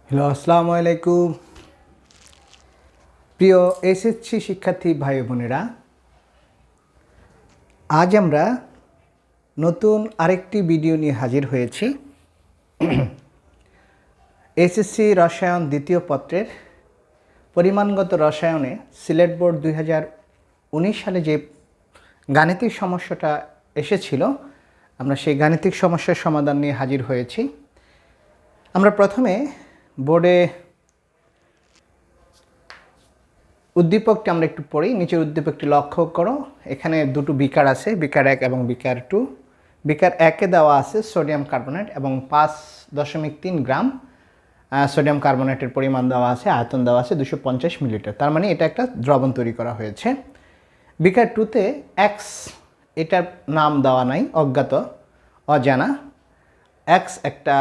Hello, আসসালামু আলাইকুম। প্রিয় এসএসসি শিক্ষার্থী ভাই বোনেরা, আজ আমরা নতুন আরেকটি ভিডিও নিয়ে হাজির হয়েছি। এসএসসি রসায়ন দ্বিতীয় পত্রের পরিমাণগত রসায়নে সিলেট বোর্ড 2019 সালে যে গাণিতিক সমস্যাটা এসেছিল, আমরা সেই গাণিতিক সমস্যার সমাধান নিয়ে হাজির হয়েছি। আমরা প্রথমে বোর্ডে উদ্দীপকটি আমরা একটু পড়ি। নিচের উদ্দীপকটি লক্ষ্য করো। এখানে দুটো বিকার আছে, বিকার 1 এবং বিকার 2। বিকার 1-এ দেওয়া আছে সোডিয়াম কার্বনেট এবং 5.3 গ্রাম সোডিয়াম কার্বনেটের পরিমাণ দেওয়া আছে, আয়তন দেওয়া আছে 250 মিলিলিটার। তার মানে এটা একটা দ্রবণ তৈরি করা হয়েছে। বিকার 2-তে এক্স, এটার নাম দেওয়া নাই, অজ্ঞাত, অজানা। এক্স একটা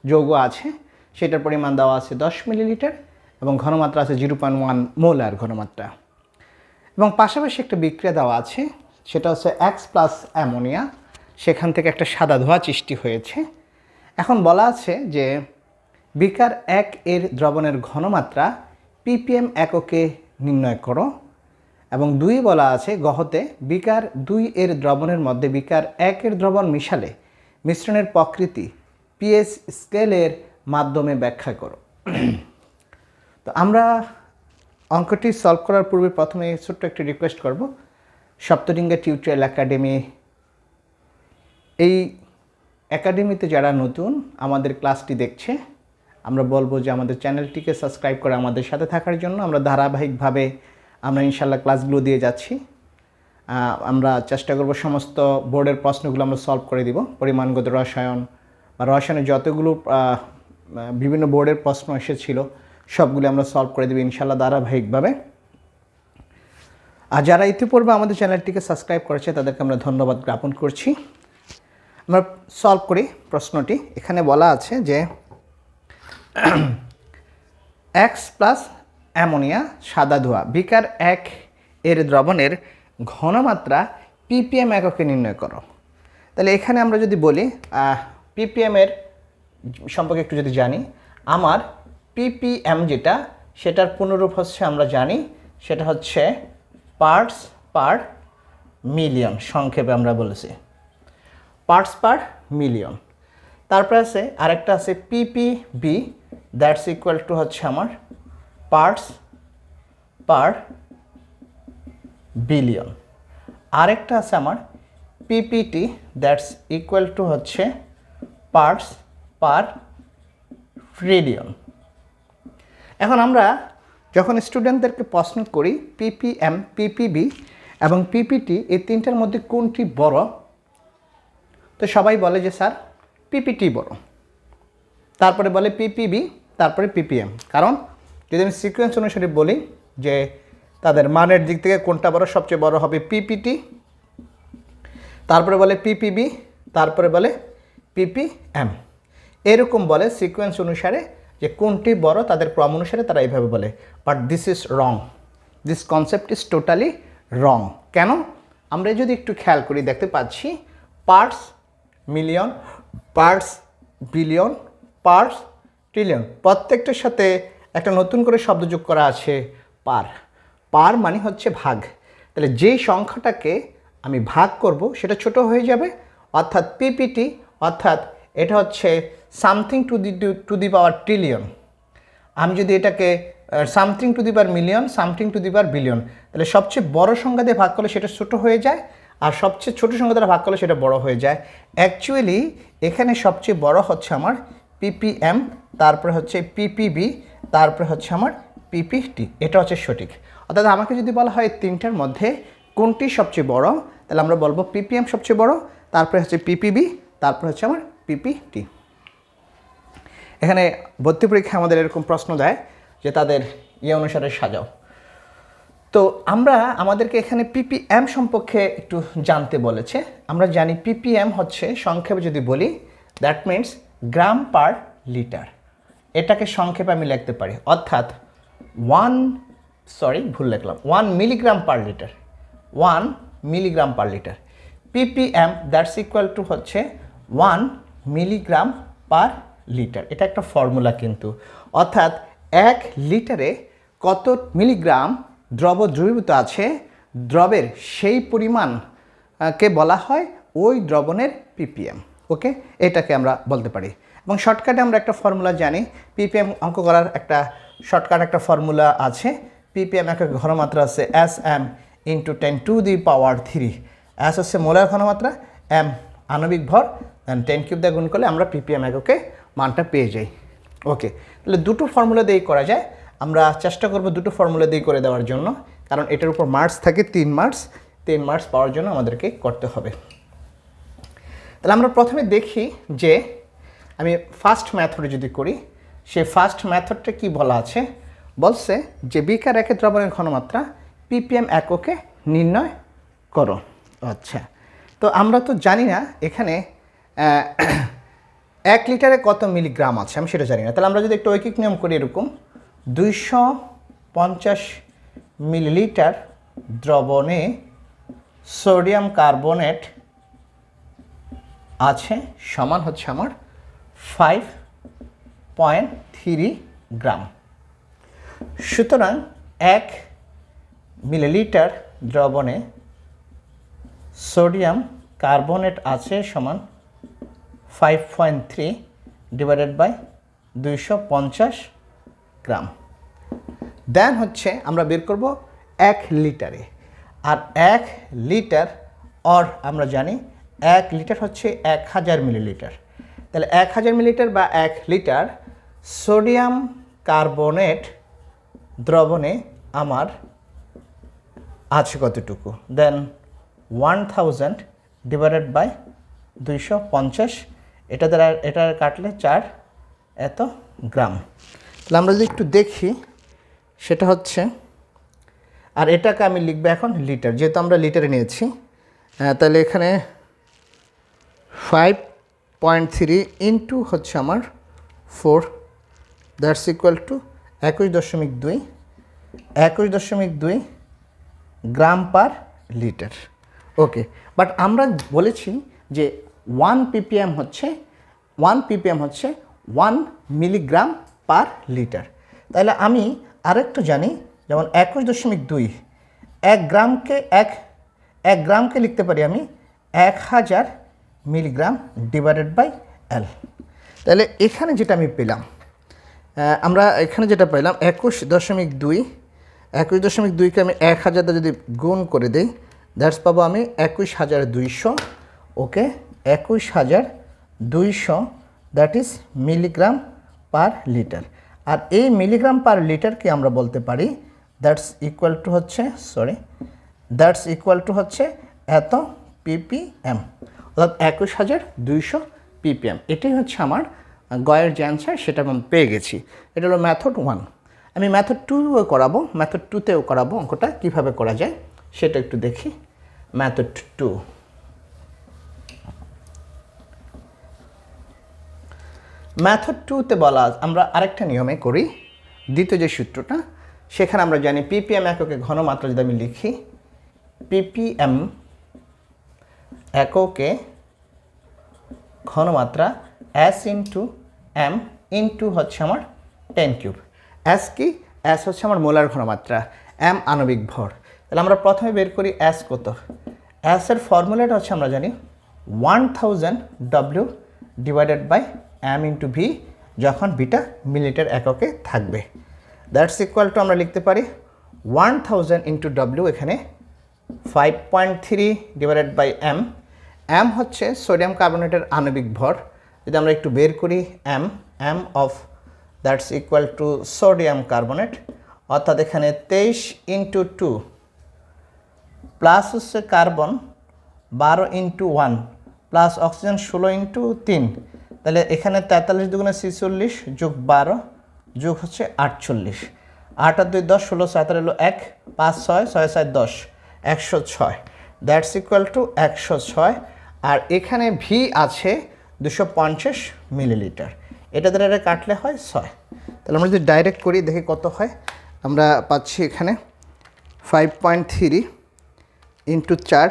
যৌগ আছে, সেটার পরিমাণ দেওয়া আছে 10 মিলিলিটার এবং ঘনমাত্রা আছে 0.1 মোলার ঘনমাত্রা। এবং পাশাপাশি একটা বিক্রিয়া দেওয়া আছে, সেটা হচ্ছে এক্স প্লাস অ্যামোনিয়া। সেখান থেকে একটা সাদা ধোঁয়া সৃষ্টি হয়েছে। এখন বলা আছে যে বিকার 1 এর দ্রবণের ঘনমাত্রা ppm এককে নির্ণয় করো। এবং 2 বলা আছে গহতে বিকার 2 এর দ্রবণের মধ্যে বিকার 1 এর দ্রবণ মিশালে মিশ্রণের প্রকৃতি পিএইচ স্কেলের মাধ্যমে ব্যাখ্যা করো। তো আমরা অঙ্কটি সলভ করার পূর্বে প্রথমে ছোট্ট একটি রিকোয়েস্ট করব, সপ্তডিঙ্গা টিউটোরিয়াল একাডেমি, এই একাডেমিতে যারা নতুন আমাদের ক্লাসটি দেখছে, আমরা বলবো যে আমাদের চ্যানেলটিকে সাবস্ক্রাইব করে আমাদের সাথে থাকার জন্য। আমরা ধারাবাহিকভাবে ইনশাল্লাহ ক্লাসগুলো দিয়ে যাচ্ছি। আমরা চেষ্টা করব সমস্ত বোর্ডের প্রশ্নগুলো আমরা সলভ করে দিব। পরিমাণগত রসায়ন বা রসায়নের যতগুলো বিভিন্ন বোর্ডের প্রশ্ন এসেছিল সবগুলো আমরা সলভ করে দেব ইনশাল্লাহ ধারাবাহিকভাবে। আর যারা ইতিপূর্বে আমাদের চ্যানেলটিকে সাবস্ক্রাইব করেছে তাদেরকে আমরা ধন্যবাদ জ্ঞাপন করছি। আমরা সলভ করি প্রশ্নটি। এখানে বলা আছে যে এক্স প্লাস অ্যামোনিয়া সাদা ধোঁয়া বিকার 1 এর দ্রবণের ঘনমাত্রা ppm এককে নির্ণয় করো। তাহলে এখানে আমরা যদি বলি ppm এর সম্পর্কে একটু যদি জানি, আমার ppm যেটা, সেটার পুনরূপ হচ্ছে আমরা জানি সেটা হচ্ছে পার্টস পার মিলিয়ন, সংক্ষেপে আমরা বলেছি পার্টস পার মিলিয়ন। তারপরে আছে আরেকটা আছে ppb, দ্যাটস ইকুয়াল টু হচ্ছে আমার পার্টস পার বিলিয়ন। আরেকটা আছে আমার ppt, দ্যাটস ইকুয়াল টু হচ্ছে পার্টস পার ট্রিলিয়ন। এখন আমরা যখন স্টুডেন্টদেরকে প্রশ্ন করি ppm, ppb এবং ppt এই তিনটার মধ্যে কোনটি বড়, তো সবাই বলে যে স্যার ppt বড়, তারপরে বলে ppb, তারপরে ppm। কারণ যদি আমি সিকোয়েন্স অনুসারে বলি যে তাদের মানের দিক থেকে কোনটা বড়, সবচেয়ে বড় হবে ppt, তারপরে বলে ppb, তারপরে বলে ppm। এরকম বলে সিকোয়েন্স অনুসারে যে কোনটি বড়, তাদের ক্রম অনুসারে তারা এইভাবে বলে। But this is wrong, this concept is totally রং। কেন? আমরা যদি একটু খেয়াল করি দেখতে পাচ্ছি parts million, parts billion, parts trillion, প্রত্যেকটার সাথে একটা নতুন করে শব্দ যোগ করা আছে পার। পার মানে হচ্ছে ভাগ। তাহলে যেই সংখ্যাটাকে আমি ভাগ করব সেটা ছোট হয়ে যাবে, অর্থাৎ পিপিটি, অর্থাৎ এটা হচ্ছে something to the power trillion. আমি যদি এটাকে something to the power million, something to the power billion, তাহলে সবচেয়ে বড় সংখ্যা দিয়ে ভাগ করলে সেটা ছোট হয়ে যায়, আর সবচেয়ে ছোট সংখ্যা দ্বারা ভাগ করলে সেটা বড় হয়ে যায়। অ্যাকচুয়ালি এখানে সবচেয়ে বড় হচ্ছে আমার ppm, তারপরে হচ্ছে ppb, তারপরে হচ্ছে আমার ppt। এটা হচ্ছে সঠিক। অর্থাৎ আমাকে যদি বলা হয় তিনটার মধ্যে কোনটি সবচেয়ে বড়, তাহলে আমরা বলবো ppm সবচেয়ে বড়, তারপরে হচ্ছে ppb, তারপরে হচ্ছে আমার ppt। এখানে ভর্তি পরীক্ষা আমাদের এরকম প্রশ্ন দেয় যে তাদের অনুসারে সাজাও। তো আমরা আমাদেরকে এখানে ppm সম্পর্কে একটু জানতে বলেছে। আমরা জানি ppm হচ্ছে সংক্ষেপে যদি বলি that means gram per litre. এটাকে সংক্ষেপে আমি লিখতে পারি, অর্থাৎ 1 milligram per litre, 1 milligram per litre. ppm that's equal to হচ্ছে 1 মিলিগ্রাম পার লিটার। এটা একটা ফর্মুলা কিন্তু, অর্থাৎ 1 লিটারে কত মিলিগ্রাম দ্রব দ্রবীভূত আছে, দ্রবের সেই পরিমাণ কে বলা হয় ওই দ্রবণের ppm। ওকে, এটাকে আমরা বলতে পারি। এবং শর্টকাটে আমরা একটা ফর্মুলা জানি, ppm অঙ্ক করার একটা শর্টকাট একটা ফর্মুলা আছে। ppm একক ঘনমাত্রা আছে sm × 10⁻³ s হচ্ছে মোলার ঘনমাত্রা, m আণবিক ভর, 10³ দিয়ে গুণ করলে আমরা ppm এককে মানটা পেয়ে যাই। ওকে, তাহলে দুটো ফর্মুলা দিয়েই করা যায়। আমরা চেষ্টা করব দুটো ফর্মুলা দিয়ে করে দেওয়ার জন্য, কারণ এটার উপর মার্কস থাকে 3 মার্কস। 3 মার্কস পাওয়ার জন্য আমাদেরকে করতে হবে। তাহলে আমরা প্রথমে দেখি যে আমি ফার্স্ট মেথডে যদি করি, সেই ফার্স্ট মেথডটা কি বলা আছে, বলছে যে বিকার একে দ্রবণের ঘনমাত্রা ppm এককে নির্ণয় করো। আচ্ছা, তো আমরা তো জানি না এখানে 1 লিটারে কত মিলিগ্রাম আছে, আমি সেটা জানি না। তাহলে আমরা যদি একটু ঐকিক নিয়ম করি, এরকম 250 মিলিলিটার দ্রবণে সোডিয়াম কার্বনেট আছে সমান হচ্ছে আমার 5.3 গ্রাম। সুতরাং 1 মিলিলিটার দ্রবণে সোডিয়াম কার্বনেট আছে সমান 5.3 ডিভাইডেড বাই 250 গ্রাম। দেন হচ্ছে আমরা বের করব 1 লিটারে, আর 1 লিটার আমরা জানি 1 লিটার হচ্ছে 1000 মিলিলিটার। তাহলে 1000 মিলিলিটার বা 1 লিটার সোডিয়াম কার্বনেট দ্রবণে আমার আছে কতটুকু, দেন 1000 ডিভাইডেড বাই 250, এটা দ্বারা এটা কাটলে 4 এত গ্রাম। তাহলে আমরা যদি একটু দেখি, সেটা হচ্ছে, আর এটাকে আমি লিখবো এখন লিটার, যেহেতু আমরা লিটারে নিয়েছি। তাহলে এখানে 5.3 ইন্টু হচ্ছে আমার 4, that's equal to 21.2 gram per litre. Okay, but আমরা বলেছি যে 1 ppm হচ্ছে 1 মিলিগ্রাম পার লিটার। তাহলে আমি আরেকটু জানি, যেমন 21.2 এক গ্রামকে লিখতে পারি আমি 1000 মিলিগ্রাম ডিভাইডেড বাই L। তাহলে এখানে যেটা আমি পেলাম, আমরা এখানে যেটা পেলাম 21.2কে আমি 1000 যদি গুণ করে দিই, দ্যাটস পাবো আমি 21200। Okay, 21200 that is milligram per litre. আর এই মিলিগ্রাম পার লিটারকে আমরা বলতে পারি দ্যাটস ইকুয়াল টু হচ্ছে এত ppm, অর্থাৎ 21200 ppm। এটাই হচ্ছে আমার গয়ের যে অ্যান্সার, সেটা আমি পেয়ে গেছি। এটা হলো মেথড 1। আমি মেথড 2ও করাবো, মেথড 2তেও করাবো অঙ্কটা কীভাবে করা যায় সেটা একটু দেখি। মেথড 2, মেথড 2তে বলা আমরা আরেকটা নিয়মে করি। দ্বিতীয় যে সূত্রটা, সেখানে আমরা জানি ppm এককে ঘনমাত্রা যদি আমি লিখি, ppm এককে ঘনমাত্রা s ইন্টু m ইন্টু হচ্ছে আমার 10³ s কি, s হচ্ছে আমার মোলার ঘনমাত্রা, m আণবিক ভর। তাহলে আমরা প্রথমে বের করি s কত। s এর ফর্মুলাটা হচ্ছে আমরা জানি 1000 W divided by m into v, যখন বিটা মিলিলিটার এককে থাকবে। দ্যাটস ইকুয়াল টু আমরা লিখতে পারি 1000 ইন্টু W, এখানে 5.3 ডিভাইডেড বাই m। m হচ্ছে সোডিয়াম কার্বনেটের আণবিক ভর। যদি আমরা একটু বের করি m of that's equal to sodium carbonate, অর্থাৎ এখানে 23 ইন্টু 2 প্লাস হচ্ছে carbon 12 into 1 plus oxygen 16 into 3, তাহলে এখানে 43 দুগুণে 46 যোগ 12 যোগ হচ্ছে 48, 8 আর 2 10, 16 7 হলো 1, 5 6 6 7 10, 106। That's equal to 106। আর এখানে ভি আছে 250 মিলিলিটার, এটা দ্বারা এটা কাটলে হয় 6। তাহলে আমরা যদি ডাইরেক্ট করি দেখি কত হয়। আমরা পাচ্ছি এখানে 5.3 ইন্টু 4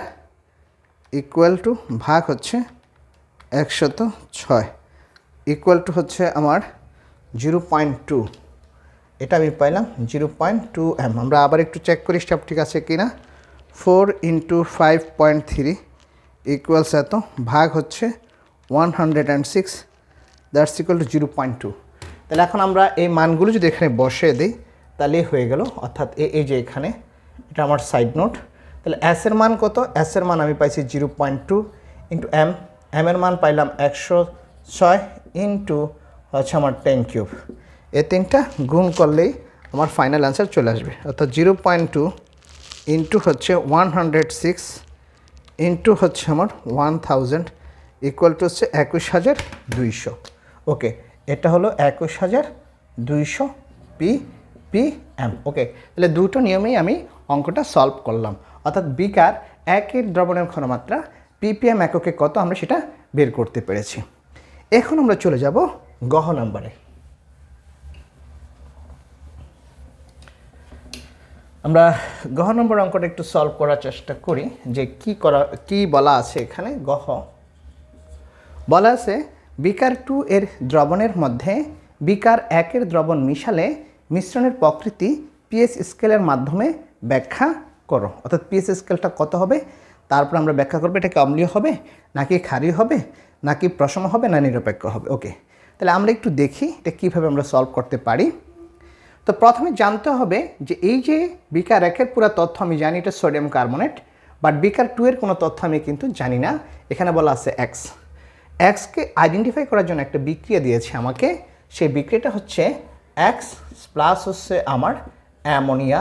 ইকুয়াল টু ভাগ হচ্ছে 106, ইকুয়াল টু হচ্ছে আমার 0.2, এটা আমি পাইলাম 0.2 m। আমরা আবার একটু চেক করি সব ঠিক আছে কি না। 4 × 5.3 ইকুয়ালস এত, ভাগ হচ্ছে 106, দ্যাটস ইকুয়াল টু 0.2। তাহলে এখন আমরা এই মানগুলো যদি এখানে বসিয়ে দিই তাহলে হয়ে গেল, অর্থাৎ এই যে এখানে এটা আমার সাইড নোট। তাহলে এর মান কত? এর মান আমি পাইছি 0.2 ইন্টু m, এর মান পাইলাম 106 ইন্টু হচ্ছে আমার 10³ এই তিনটা গুণ করলেই আমার ফাইনাল অ্যান্সার চলে আসবে, অর্থাৎ 0.2 ইন্টু হচ্ছে 106 ইন্টু হচ্ছে আমার 1000 ইকুয়াল টু হচ্ছে 21200। ওকে, এটা হলো 21200 ppm। ওকে, তাহলে দুটো নিয়মেই আমি অঙ্কটা সলভ করলাম, অর্থাৎ বিকার একের দ্রবণের ঘনমাত্রা ppm এককে কত আমরা সেটা বের করতে পেরেছি। এখন আমরা চলে যাব গহ নাম্বারে। আমরা গহ নম্বর অঙ্কটা একটু সলভ করার চেষ্টা করি যে কি বলা আছে এখানে। গহ বলা আছে বিকার 2 এর দ্রবণের মধ্যে বিকার 1 এর দ্রবণ মিশালে মিশ্রণের প্রকৃতি পিএইচ স্কেলের মাধ্যমে ব্যাখ্যা করো। অর্থাৎ পিএইচ স্কেলটা কত হবে তারপর আমরা ব্যাখ্যা করবো এটা কি অম্লীয় হবে নাকি ক্ষারীয় হবে নাকি প্রশম হবে না নিরপেক্ষ হবে। ওকে, তাহলে আমরা একটু দেখি এটা কীভাবে আমরা সলভ করতে পারি। তো প্রথমে জানতে হবে যে এই যে বিকার 1 এর পুরো তথ্য আমি জানি এটা সোডিয়াম কার্বনেট, বাট বিকার 2 এর কোনো তথ্য আমি কিন্তু জানি না। এখানে বলা আছে এক্সকে আইডেন্টিফাই করার জন্য একটা বিক্রিয়া দিয়েছে আমাকে, সেই বিক্রিয়াটা হচ্ছে এক্স প্লাস হচ্ছে আমার অ্যামোনিয়া,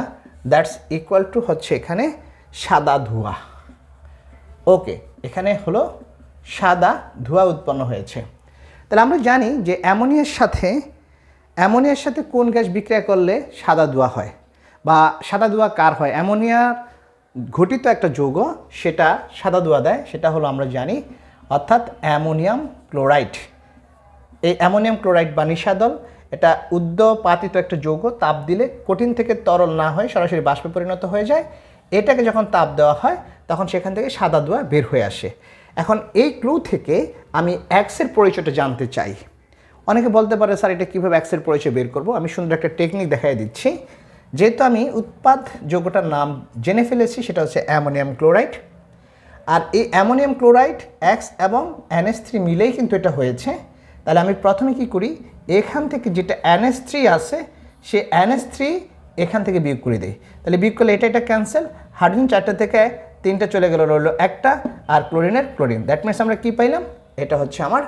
দ্যাটস ইকুয়াল টু হচ্ছে এখানে সাদা ধোঁয়া। ওকে, এখানে হলো সাদা ধোঁয়া উৎপন্ন হয়েছে। তাহলে আমরা জানি যে অ্যামোনিয়ার সাথে কোন গ্যাস বিক্রিয়া করলে সাদা ধোঁয়া হয়, বা সাদা ধোঁয়া কার হয়? অ্যামোনিয়ার ঘটিত একটা যৌগ সেটা সাদা ধোঁয়া দেয়, সেটা হলো আমরা জানি অর্থাৎ অ্যামোনিয়াম ক্লোরাইড। এই অ্যামোনিয়াম ক্লোরাইড বা নিশাদল এটা উদ্যপাতিত একটা যৌগ, তাপ দিলে কঠিন থেকে তরল না হয় সরাসরি বাষ্পে পরিণত হয়ে যায়। এটাকে যখন তাপ দেওয়া হয় তখন সেখান থেকে সাদা ধোঁয়া বের হয়ে আসে। এখন এই ক্লু থেকে আমি এক্সের পরিচয়টা জানতে চাই। অনেকে বলতে পারে স্যার এটা কীভাবে এক্সের পরিচয় বের করব? আমি সুন্দর একটা টেকনিক দেখাই দিচ্ছি। যেহেতু আমি উৎপাদ যৌগটার নাম জেনে ফেলেছি সেটা হচ্ছে অ্যামোনিয়াম ক্লোরাইড, আর এই অ্যামোনিয়াম ক্লোরাইড এক্স এবং NH3 মিলেই কিন্তু এটা হয়েছে। তাহলে আমি প্রথমে কি করি, এখান থেকে যেটা NH3 আছে সে NH3 এখান থেকে বিয়োগ করে দিই। তাহলে বিয়োগ করলে এটা ক্যান্সেল, হাইড্রোজেন 4টা থেকে 3টা চলে গেল, রইল একটা, আর ক্লোরিনের ক্লোরিন। দ্যাট মিনস আমরা কি পাইলাম? এটা হচ্ছে আমার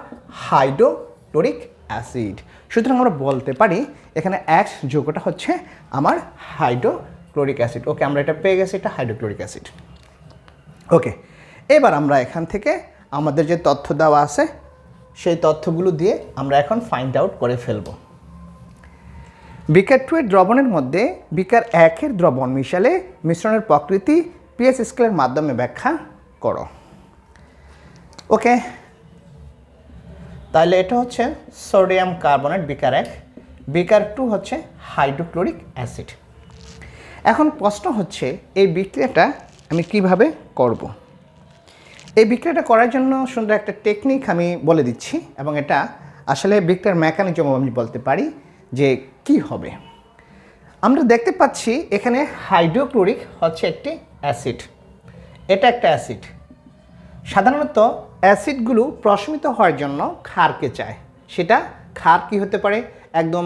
হাইড্রোক্লোরিক অ্যাসিড। সুতরাং আমরা বলতে পারি এখানে এক্স যৌগটা হচ্ছে আমার হাইড্রোক্লোরিক অ্যাসিড। ওকে, আমরা এটা পেয়ে গেছি, এটা হাইড্রোক্লোরিক অ্যাসিড। ওকে, এবার আমরা এখান থেকে আমাদের যে তথ্য দেওয়া আছে সেই তথ্যগুলো দিয়ে আমরা এখন ফাইন্ড আউট করে ফেলব। বিকার 2 এর দ্রবণের মধ্যে বিকার 1 এর দ্রবণ মিশালে মিশ্রণের প্রকৃতি পিএইচ স্কেলের মাধ্যমে ব্যাখ্যা করো। ওকে, তাহলে এটা হচ্ছে সোডিয়াম কার্বনেট বিকার 1, বিকার 2 হচ্ছে হাইড্রোক্লোরিক অ্যাসিড। এখন প্রশ্ন হচ্ছে এই বিক্রিয়াটা আমি কিভাবে করব? এই বিক্রিয়াটা করার জন্য সুন্দর একটা টেকনিক আমি বলে দিচ্ছি, এবং এটা আসলে বিক্রিয়ার মেকানিজম আমি বলতে পারি যে কি হবে। আমরা দেখতে পাচ্ছি এখানে হাইড্রোক্লোরিক হচ্ছে একটি অ্যাসিড, এটা একটা অ্যাসিড। সাধারণত অ্যাসিডগুলো প্রশমিত হওয়ার জন্য ক্ষারকে চায়। সেটা ক্ষার কি হতে পারে? একদম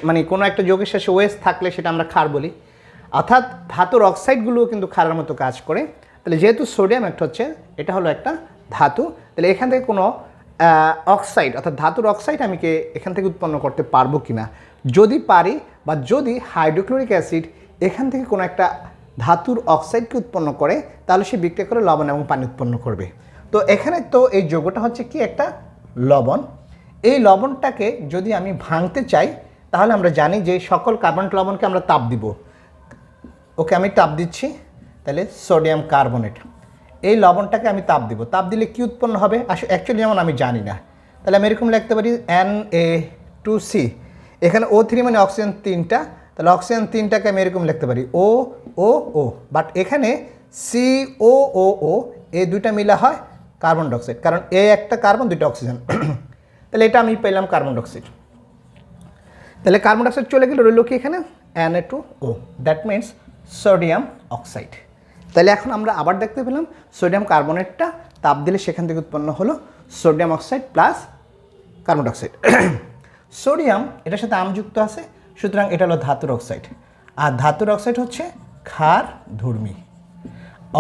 মানে কোনো একটা যৌগের শেষে ওএস থাকলে সেটা আমরা ক্ষার বলি, অর্থাৎ ধাতুর অক্সাইডগুলোও কিন্তু ক্ষারের মতো কাজ করে। তাহলে যেহেতু সোডিয়াম একটা হচ্ছে, এটা হলো একটা ধাতু, তাহলে এখান থেকে কোনো অক্সাইড অর্থাৎ ধাতুর অক্সাইড আমি এখান থেকে উৎপন্ন করতে পারবো কি না? যদি পারি, বা যদি হাইড্রোক্লোরিক অ্যাসিড এখান থেকে কোনো একটা ধাতুর অক্সাইডকে উৎপন্ন করে, তাহলে সে বিক্রিয়া করে লবণ এবং পানি উৎপন্ন করবে। তো এখানে তো এই যৌগটা হচ্ছে কি একটা লবণ। এই লবণটাকে যদি আমি ভাঙতে চাই তাহলে আমরা জানি যে সকল কার্বনেট লবণকে আমরা তাপ দিব। ওকে, আমি তাপ দিচ্ছি, তাহলে সোডিয়াম কার্বনেট, এই লবণটাকে আমি তাপ দিব। তাপ দিলে কি উৎপন্ন হবে আসলে অ্যাকচুয়ালি যেমন আমি জানি না, তাহলে আমি এরকম লিখতে পারি Na2C। এখানে O3 মানে অক্সিজেন 3টা, তাহলে অক্সিজেন 3টাকে আমি এরকম লিখতে পারি OOO, বাট এখানে COOO এই দুইটা মিলা হয় কার্বন ডাইঅক্সাইড, কারণ এ একটা কার্বন, দুইটা অক্সিজেন। তাহলে এটা আমি পেলাম কার্বন ডাইঅক্সাইড। তাহলে কার্বন ডাইঅক্সাইড চলে গেল, রইল কি এখানে Na2O, that means sodium oxide. তাহলে এখন আমরা আবার দেখতে পেলাম সোডিয়াম কার্বনেটটা তাপ দিলে সেখান থেকে উৎপন্ন হলো sodium oxide plus carbon dioxide. Sodium এটার সাথে আমযুক্ত আছে, সুতরাং এটা হলো ধাতুর অক্সাইড, আর ধাতুর অক্সাইড হচ্ছে ক্ষারধর্মী।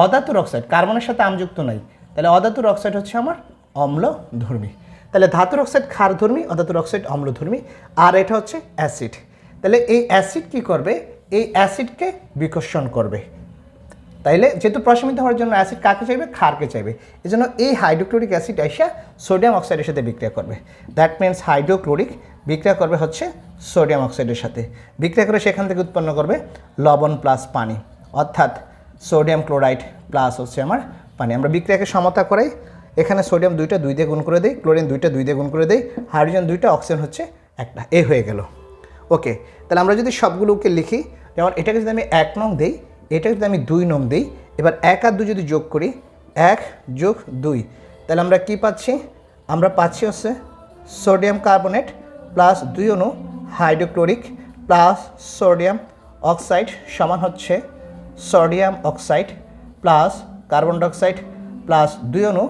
অধাতুর অক্সাইড কার্বনের সাথে আমযুক্ত নাই, তাহলে অধাতুর অক্সাইড হচ্ছে আমার অম্লধর্মী। তাহলে ধাতুর অক্সাইড ক্ষারধর্মী, অধাতুর অক্সাইড অম্লধর্মী, আর এটা হচ্ছে অ্যাসিড। তাহলে এই অ্যাসিড কি করবে, এই অ্যাসিডকে বিকর্ষণ করবে। তাইলে যেহেতু প্রশমিত হওয়ার জন্য অ্যাসিড কাকে চাইবে, ক্ষারকে চাইবে, এই জন্য এই হাইড্রোক্লোরিক অ্যাসিড এসে সোডিয়াম অক্সাইডের সাথে বিক্রিয়া করবে। দ্যাট মিনস হাইড্রোক্লোরিক বিক্রিয়া করবে হচ্ছে সোডিয়াম অক্সাইডের সাথে, বিক্রিয়া করে সেখান থেকে উৎপন্ন করবে লবণ প্লাস পানি, অর্থাৎ সোডিয়াম ক্লোরাইড প্লাস হচ্ছে আমার পানি। আমরা বিক্রিয়াকে সমতা করাই, এখানে সোডিয়াম 2টা 2 দিয়ে গুণ করে দেই, ক্লোরিন 2টা 2 দিয়ে গুণ করে দেই, হাইড্রোজেন 2টা, অক্সিজেন হচ্ছে 1টা, এই হয়ে গেল। ওকে, তাহলে আমরা যদি সবগুলোকে লিখি, যেমন এটাকে যদি আমি 1 নং দিই, এটাকে যদি আমি 2 নং দিই, এবার 1 আর 2 যদি যোগ করি, 1 যোগ 2, তাহলে আমরা কি পাচ্ছি, আমরা পাচ্ছি হচ্ছে সোডিয়াম কার্বনেট প্লাস 2 অণু হাইড্রোক্লোরিক প্লাস সোডিয়াম অক্সাইড সমান হচ্ছে sodium oxide plus carbon dioxide plus 2 অণু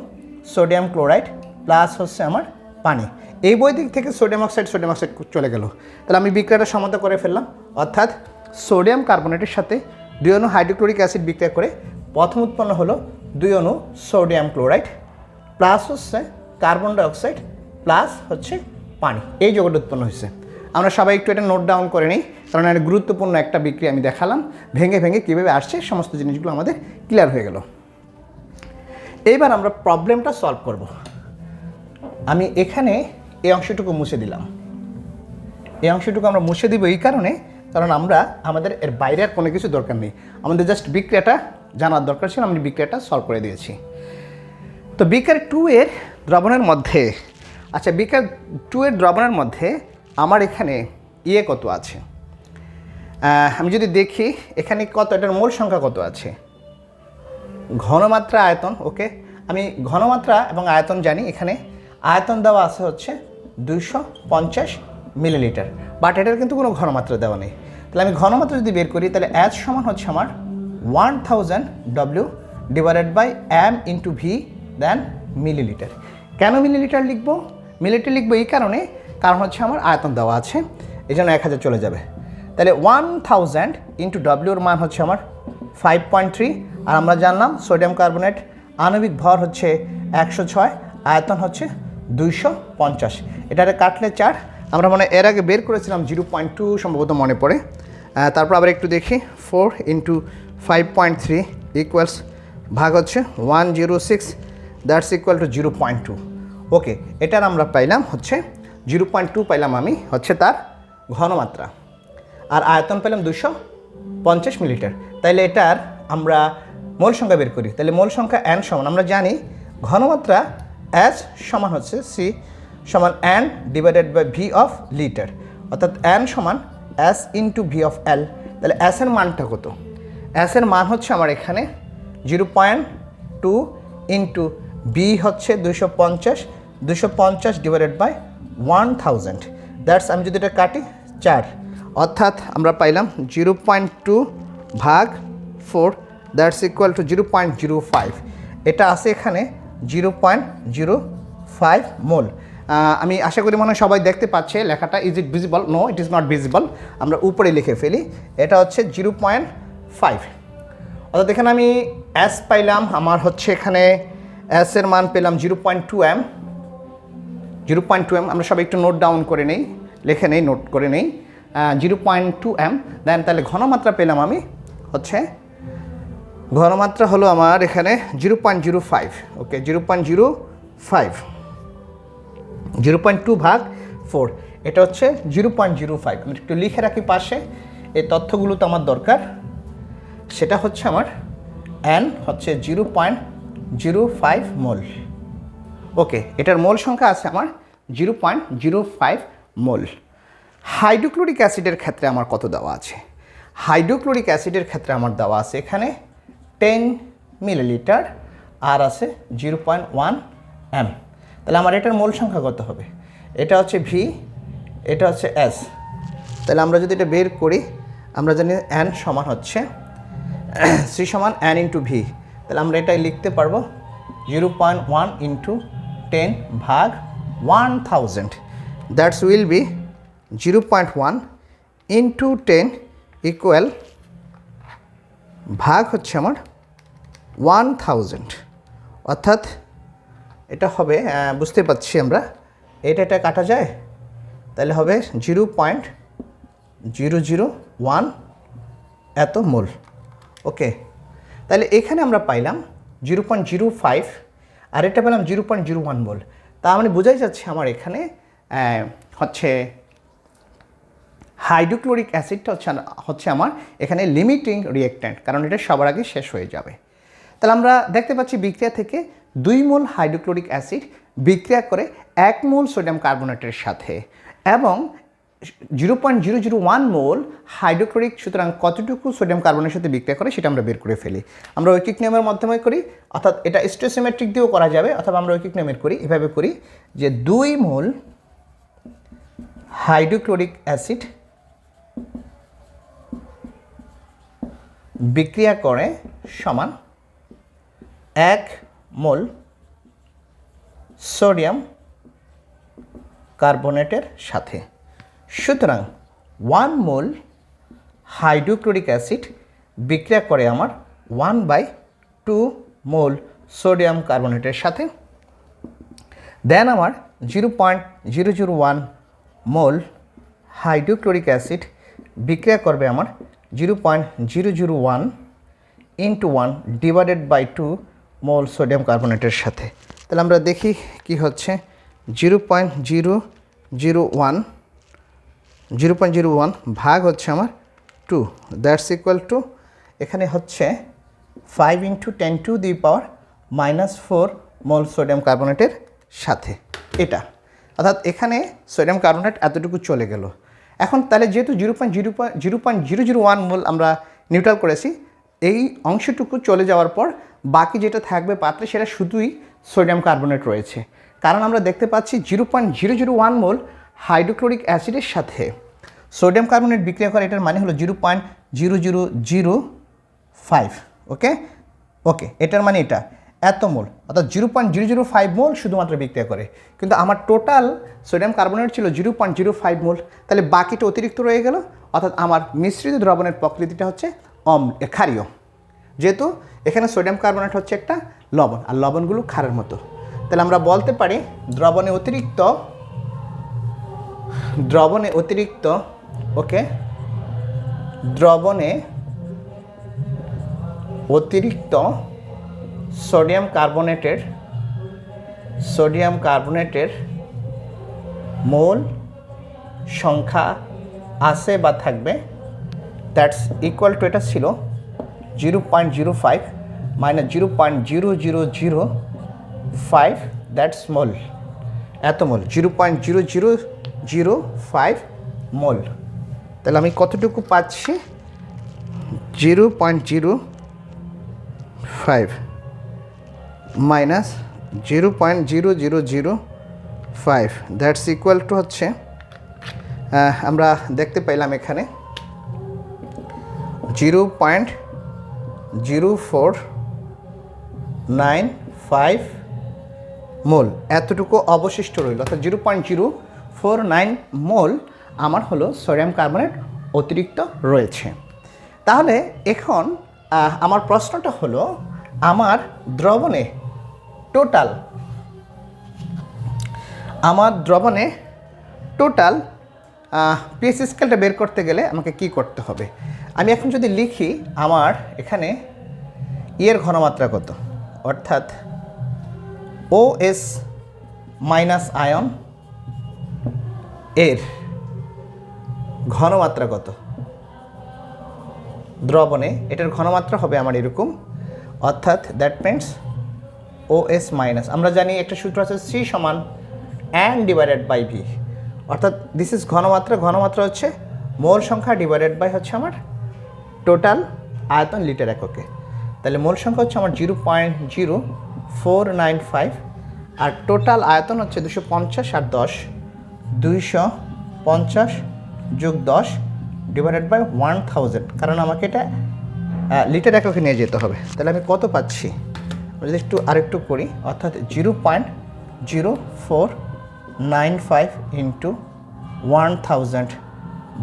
সোডিয়াম ক্লোরাইড প্লাস হচ্ছে আমার পানি। এই বই দিক থেকে সোডিয়াম অক্সাইড চলে গেল। তাহলে আমি বিক্রিয়াটা সমতা করে ফেললাম, অর্থাৎ সোডিয়াম কার্বনেটের সাথে 2 অণু হাইড্রোক্লোরিক অ্যাসিড বিক্রিয়া করে প্রথম উৎপন্ন হলো 2 অণু সোডিয়াম ক্লোরাইড প্লাস হচ্ছে কার্বন ডাইঅক্সাইড প্লাস হচ্ছে পানি, এই যৌগটা উৎপন্ন হয়েছে। আমরা সবাই একটু এটা নোট ডাউন করে নিই, কারণ এটা গুরুত্বপূর্ণ একটা বিক্রিয়া আমি দেখালাম, ভেঙে ভেঙে কীভাবে আসছে সমস্ত জিনিসগুলো আমাদের ক্লিয়ার হয়ে গেল। এইবার আমরা প্রবলেমটা সলভ করব। আমি এখানে এই অংশটুকু মুছে দিলাম, এই অংশটুকু আমরা মুছে দিব এই কারণে, কারণ আমরা আমাদের এর বাইরে আর কোনো কিছু দরকার নেই, আমাদের জাস্ট বিক্রিয়াটা জানার দরকার ছিল, আমি বিক্রিয়াটা সলভ করে দিয়েছি। তো বিকার 2 এর দ্রবণের মধ্যে, আচ্ছা বিকার 2 এর দ্রবণের মধ্যে আমার এখানে ইয়ে কত আছে, আমি যদি দেখি এখানে কত, এটার মোল সংখ্যা কত আছে, ঘনমাত্রা আয়তন। ওকে, আমি ঘনমাত্রা এবং আয়তন জানি, এখানে আয়তন দেওয়া আছে হচ্ছে 250 মিলিলিটার, বাট এটার কিন্তু কোনো ঘনমাত্রা দেওয়া নেই। তাহলে আমি ঘনমাত্রা যদি বের করি, তাহলে H সমান হচ্ছে আমার 1000 W divided by M into V then millilitre. কেন মিলিলিটার লিখবো, মিলিলিটার লিখবো এই কারণে, কারণ হচ্ছে আমার আয়তন দেওয়া আছে, এই জন্য 1000 চলে যাবে। তাহলে 1000 ইন্টু ডব্লিউর মান হচ্ছে আমার 5.3, আর আমরা জানলাম সোডিয়াম কার্বনেট আণবিক ভর হচ্ছে 106, আয়তন হচ্ছে 250, এটারে কাটলে 4, আমরা মানে এর আগে বের করেছিলাম 0.2 সম্ভবত মনে পড়ে। তারপর আবার একটু দেখি, 4 ইন্টু 5.3 ইকুয়ালস ভাগ হচ্ছে 106, দ্যাটস ইকুয়াল টু 0.2। ওকে, এটার আমরা পাইলাম হচ্ছে 0.2 পাইলাম আমি হচ্ছে তার ঘনমাত্রা, আর আয়তন পেলাম 250 মিলিলিটার। তাইলে এটার আমরা মোল সংখ্যা বের করি, তাহলে মোল সংখ্যা N সমান, আমরা জানি ঘনমাত্রা H সমান হচ্ছে C সমান N divided by V of litre, অর্থাৎ N সমান S ইন্টু V অফ L। তাহলে S এর মানটা কত, S এর মান হচ্ছে আমার এখানে 0.2 ইন্টু B হচ্ছে 250 ডিভাইডেড বাই 1000, দ্যাটস, আমি যদি এটা কাটি 4, অর্থাৎ আমরা পাইলাম 0.2 ভাগ 4, দ্যাটস ইকুয়াল টু 0.05। এটা আছে এখানে 0.05 মোল। আমি আশা করি মনে হয় সবাই দেখতে পাচ্ছে লেখাটা, is it visible? No, it is not visible, আমরা উপরে লিখে ফেলি, এটা হচ্ছে 0.5। অর্থাৎ এখানে আমি S পাইলাম, আমার হচ্ছে এখানে S এর মান পেলাম 0.2 M। আমরা সবাই একটু নোট ডাউন করে নেই, লিখে নেই, নোট করে নেই, 0.2 M। দেন তাহলে ঘনমাত্রা পেলাম আমি হচ্ছে, ঘনমাত্রা হলো আমার এখানে 0.05। ওকে, 0.05, 0.2 ভাগ 4, এটা হচ্ছে 0.05। আমি একটু লিখে রাখি পাশে, এই তথ্যগুলো তো আমার দরকার। সেটা হচ্ছে আমার N হচ্ছে 0.05 মোল। ওকে, এটার মোল সংখ্যা আছে আমার 0.05 মোল। হাইড্রোক্লোরিক অ্যাসিডের ক্ষেত্রে আমার কত দেওয়া আছে, হাইড্রোক্লোরিক অ্যাসিডের ক্ষেত্রে আমার দেওয়া আছে এখানে 10 মিলিলিটার, আর আছে 0.1 M। তাহলে আমার এটার মোল সংখ্যা কত হবে, এটা হচ্ছে ভি, এটা হচ্ছে এস। তাহলে আমরা যদি এটা বের করি, আমরা জানি এন সমান হচ্ছে সি সমান এন ইন্টু ভি। তাহলে আমরা এটাই লিখতে পারবো 0.1 ইন্টু 10 ভাগ 1000, that's will be 0.1 into 10 equal ভাগ হচ্ছে আমার 1000, অর্থাৎ এটা হবে বুঝতে পারছি আমরা, এটা কাটা যায়, তাহলে হবে 0.001 এত মোল। ওকে, তাহলে এখানে আমরা পাইলাম 0.05 আর এটা পেলাম 0.01 মোল। তা মানে বোঝাই যাচ্ছে আমার এখানে হচ্ছে হাইড্রোক্লোরিক অ্যাসিডটা হচ্ছে আমার এখানে লিমিটিং রিয়েক্ট্যান্ট, কারণ এটা সবার আগে শেষ হয়ে যাবে। তাহলে আমরা দেখতে পাচ্ছি বিক্রিয়া থেকে 2 মোল হাইড্রোক্লোরিক অ্যাসিড বিক্রিয়া করে 1 মোল সোডিয়াম কার্বনেটের সাথে, এবং 0.001 মোল হাইড্রোক্লোরিক, সুতরাং কতটুকু সোডিয়াম কার্বনের সাথে বিক্রিয়া করে সেটা আমরা বের করে ফেলি। আমরা ঐকিক নিয়মের মাধ্যমে করি, অর্থাৎ এটা স্টোচিওমেট্রিক দিয়েও করা যাবে, অথবা আমরা ঐকিক নিয়মের করি, এভাবে করি যে 2 মোল হাইড্রোক্লোরিক অ্যাসিড বিক্রিয়া করে সমান 1 মোল সোডিয়াম কার্বনেটের সাথে। সুতরাং 1 মোল হাইড্রোক্লোরিক অ্যাসিড বিক্রিয়া করে আমার 1/2 মোল সোডিয়াম কার্বনেটের সাথে। দেন আমার 0.001 মোল হাইড্রোক্লোরিক অ্যাসিড বিক্রিয়া করবে আমার 0.001 into 1 divided by 2 mole sodium কার্বনেটের সাথে। তাহলে আমরা দেখি কি হচ্ছে, 0.001 ভাগ হচ্ছে আমার 2, দ্যাটস ইকুয়াল টু, এখানে হচ্ছে 5 ইন্টু 10⁻⁻4 মোল সোডিয়াম কার্বনেটের সাথে এটা, অর্থাৎ এখানে সোডিয়াম কার্বনেট এতটুকু চলে গেল। এখন তাহলে যেহেতু 0.001 মোল আমরা নিউট্রাল করেছি, এই অংশটুকু চলে যাওয়ার পর বাকি যেটা থাকবে পাত্রে সেটা শুধুই সোডিয়াম কার্বনেট রয়েছে, কারণ আমরা দেখতে পাচ্ছি 0.001 মোল হাইড্রোক্লোরিক অ্যাসিডের সাথে সোডিয়াম কার্বনেট বিক্রিয়া করে, এটার মানে হলো 0.0005। ওকে, এটার মানে এটা এত মোল, অর্থাৎ 0.005 মোল শুধুমাত্র বিক্রিয়া করে, কিন্তু আমার টোটাল সোডিয়াম কার্বনেট ছিল 0.05 মোল। তাহলে বাকিটা অতিরিক্ত রয়ে গেল, অর্থাৎ আমার মিশ্রিত দ্রবণের প্রকৃতিটা হচ্ছে ক্ষারীয়, যেহেতু এখানে সোডিয়াম কার্বনেট হচ্ছে একটা লবণ, আর লবণগুলো ক্ষারের মতো। তাহলে আমরা বলতে পারি দ্রবণে অতিরিক্ত সোডিয়াম কার্বনেটের মোল সংখ্যা আছে বা থাকবে, দ্যাটস ইকুয়াল টু, এটা ছিল 0.05 মাইনাস 0.0005, দ্যাটস মোল, এত মোল, 0.0005 মোল। তাহলে আমি কতটুকু পাচ্ছি, 0.05 মাইনাস 0.0005, দ্যাটস ইকুয়াল টু হচ্ছে, আমরা দেখতে পাইলাম এখানে 0.0495 মোল এতটুকু অবশিষ্ট রইল, অর্থাৎ 0.049 মোল আমার হলো সোডিয়াম কার্বনেট অতিরিক্ত রয়েছে। তাহলে এখন আমার প্রশ্নটা হলো, আমার দ্রবণে টোটাল পিএইচ স্কেলটা বের করতে গেলে আমাকে কি করতে হবে? আমি এখন যদি লিখি আমার এখানে এর ঘনমাত্রা কত, অর্থাৎ OS মাইনাস আয়ন এর ঘনমাত্রা কত দ্রবণে, এটার ঘনমাত্রা হবে আমার এরকম, অর্থাৎ দ্যাট মিনস OS মাইনাস, আমরা জানি একটা সূত্র আছে C সমান N ডিভাইডেড বাই V, অর্থাৎ দিস ইজ ঘনমাত্রা হচ্ছে মোল সংখ্যা ডিভাইডেড বাই হচ্ছে আমার টোটাল আয়তন লিটার এককে। তাহলে মোল সংখ্যা হচ্ছে আমার 0.0495 আর টোটাল আয়তন হচ্ছে 250 আর 10 250 যোগ 10 ডিভাইডেড বাই 1000, কারণ আমাকে এটা লিটার এককে নিয়ে যেতে হবে। তাহলে আমি কত পাচ্ছি, যদি একটু আরেকটু করি, অর্থাৎ 0.0495 ইন্টু 1000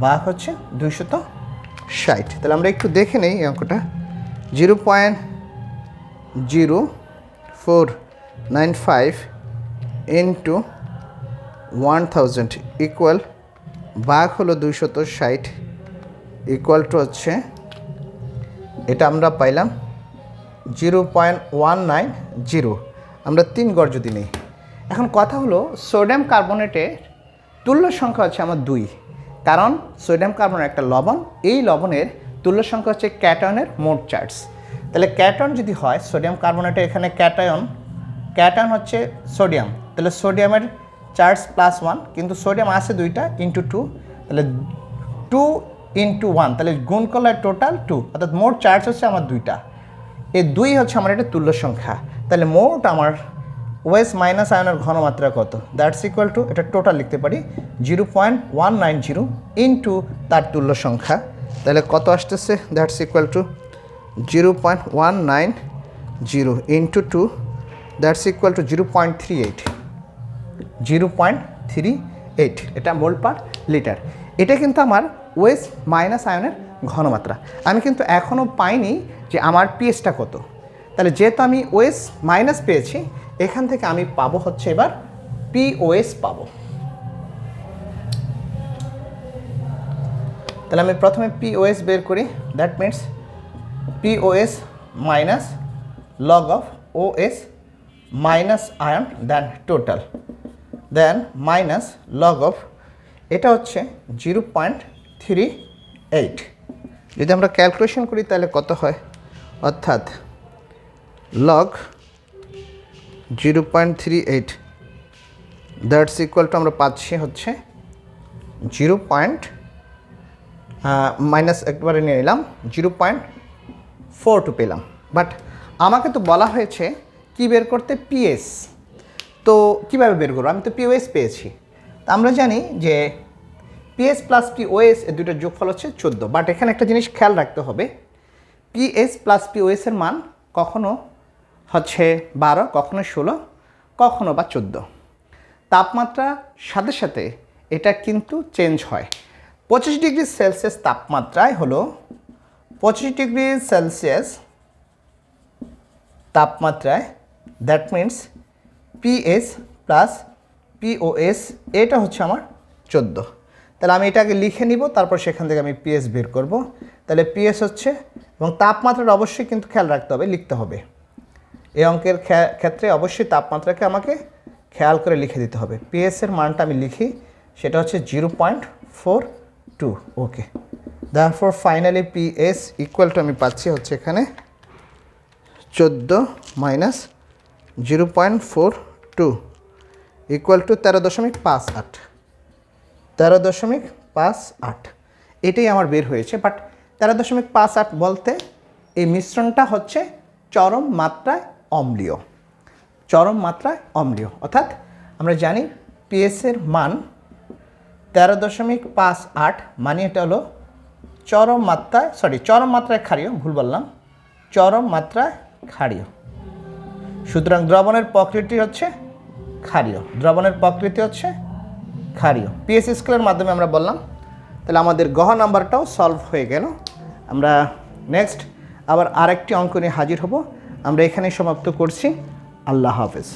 বা হচ্ছে 260। তাহলে আমরা একটু দেখে নেই এই অঙ্কটা। 0.0495 ইন্টু 1000 ইকুয়াল ভাগ হলো 260 ইকুয়াল টু হচ্ছে, এটা আমরা পাইলাম 0.190। আমরা 3 গড় যদি নেই। এখন কথা হলো সোডিয়াম কার্বনেটের তুল্য সংখ্যা হচ্ছে আমার 2, কারণ সোডিয়াম কার্বনেট একটা লবণ, এই লবণের তুল্য সংখ্যা হচ্ছে ক্যাটায়নের মোট চার্জ। তাহলে ক্যাটায়ন যদি হয় সোডিয়াম কার্বনেটে, এখানে ক্যাটায়ন হচ্ছে সোডিয়াম, তাহলে সোডিয়ামের চার্জ +1, কিন্তু সোডিয়াম আছে 2টা ইন্টু 2, তাহলে 2 ইন্টু 1, তাহলে গুণ করলে টোটাল 2, অর্থাৎ মোট চার্জ হচ্ছে আমার 2টা। এই 2 হচ্ছে আমার একটা তুল্য সংখ্যা। তাহলে মোট আমার ওএস মাইনাস আয়নের ঘনমাত্রা কত, দ্যাটস ইকুয়াল টু, এটা টোটাল লিখতে পারি 0.190 ইন্টু তার তুল্য সংখ্যা। তাহলে কত আসতেছে, that's equal to 0.190 into 2, that's equal to 0.38। এটা মোল পার লিটার। এটা কিন্তু আমার ওএস মাইনাস আয়নের ঘনমাত্রা। আমি কিন্তু এখনও পাইনি যে আমার পিএইচটা কত। তাহলে যেহেতু আমি ওএস মাইনাস পেয়েছি, এখান থেকে আমি পাবো হচ্ছে এবার পিওএস পাবো। তাহলে আমি প্রথমে পিওএস বের করি, that means POS minus log of OS minus ion then total, then minus log of, এটা হচ্ছে 0.38। যদি আমরা ক্যালকুলেশন করি তাহলে কত হয়, অর্থাৎ লগ 0.38 দ্যাটস ইকুয়াল টু, আমরা পাচ্ছি হচ্ছে 0. মাইনাস একবারে নিয়ে নিলাম 0.42 পেলাম। বাট আমাকে তো বলা হয়েছে কি বের করতে, পিএস। তো কীভাবে বের করবো, আমি তো পিওএস পেয়েছি। তা আমরা জানি যে পিএস প্লাস পিওএস এর দুটোর যোগফল হচ্ছে 14। বাট এখানে একটা জিনিস খেয়াল রাখতে হবে, পিএস প্লাস পিওএসের মান কখনো হচ্ছে 12, কখনো 16, কখনো বা 14। তাপমাত্রার সাথে সাথে এটা কিন্তু চেঞ্জ হয়। 25 ডিগ্রি সেলসিয়াস তাপমাত্রায় হলো 25 ডিগ্রি সেলসিয়াস তাপমাত্রায়, that means PS plus POS, এটা হচ্ছে আমার 14। তাহলে আমি এটাকে লিখে নিব, তারপর সেখান থেকে আমি পিএস বের করব। তাহলে পিএস হচ্ছে, এবং তাপমাত্রাটা অবশ্যই কিন্তু খেয়াল রাখতে হবে, লিখতে হবে। এই অঙ্কের ক্ষেত্রে অবশ্যই তাপমাত্রাকে আমাকে খেয়াল করে লিখে দিতে হবে। পিএসের মানটা আমি লিখি, সেটা হচ্ছে 0.42। Okay, therefore finally PS equal to আমি পাচ্ছি হচ্ছে এখানে 14 মাইনাস 0.42 ইকুয়াল টু 13.58। 13.58 এটাই আমার বের হয়েছে। বাট 13.58 বলতে এই মিশ্রণটা হচ্ছে চরম মাত্রায় অম্লীয়, চরম মাত্রায় অম্লীয়। অর্থাৎ আমরা জানি পিএসের মান 13.58, মানে এটা হলো চরম মাত্রায় ক্ষারীয়, ভুল বললাম, চরম মাত্রায় ক্ষারীয়। সুতরাং দ্রবণের প্রকৃতি হচ্ছে ক্ষারীয়, পিএস স্কেলের মাধ্যমে আমরা বললাম। তাহলে আমাদের গহ নাম্বারটাও সলভ হয়ে গেল। আমরা নেক্সট আবার আরেকটি অঙ্ক নিয়ে হাজির হব। আমরা এখানেই সমাপ্ত করছি। আল্লাহ হাফেজ।